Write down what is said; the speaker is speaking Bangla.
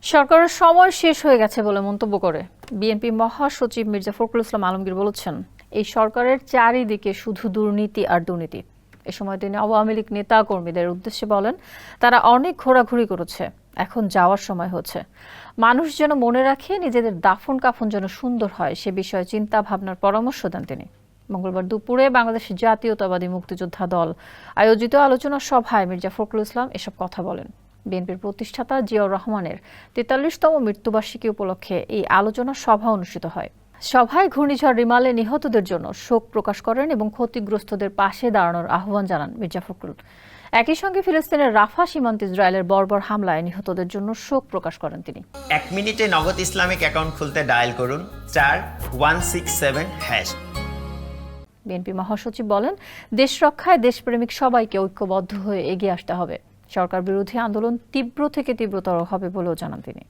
সরকারের সময় শেষ হয়ে গেছে বলে মন্তব্য করে বিএনপি মহাসচিব মির্জা ফখরুল ইসলাম আলমগীর বলেছেন, এই সরকারের চারিদিকে শুধু দুর্নীতি আর দুর্নীতি। এ সময় তিনি আওয়ামী লীগ নেতা কর্মীদের উদ্দেশ্যে বলেন, তারা অনেক ঘোরাঘুরি করেছে, এখন যাওয়ার সময় হচ্ছে। মানুষ যেন মনে রাখে, নিজেদের দাফন কাফন যেন সুন্দর হয়, সে বিষয়ে চিন্তা ভাবনার পরামর্শ দেন তিনি। মঙ্গলবার দুপুরে বাংলাদেশ জাতীয়তাবাদী মুক্তিযোদ্ধা দল আয়োজিত আলোচনা সভায় মির্জা ফখরুল ইসলাম এসব কথা বলেন। বিএনপির প্রতিষ্ঠাতা জিয়াউর রহমানের ৪৩তম মৃত্যুবার্ষিকী উপলক্ষে এই আলোচনা সভা অনুষ্ঠিত হয়। সভায় ঘূর্ণিঝড় রিমালে নিহতদের জন্য শোক প্রকাশ করেন এবং ক্ষতিগ্রস্তদের পাশে দাঁড়ানোর আহ্বান জানান মির্জা ফখরুল। একই সঙ্গে ফিলিস্তিনের রাফা সীমান্তে ইসরায়েলের বর্বর হামলায় নিহতদের জন্য শোক প্রকাশ করেন তিনি। ১ মিনিটে নগদ ইসলামিক অ্যাকাউন্ট খুলতে ডায়াল করুন *167#। বিএনপি মহাসচিব বলেন, দেশ রক্ষায় দেশপ্রেমিক সবাইকে ঐক্যবদ্ধ হয়ে এগিয়ে আসতে হবে। সরকার বিরোধী আন্দোলন তীব্র থেকে তীব্রতর হবে বলেও জানান তিনি।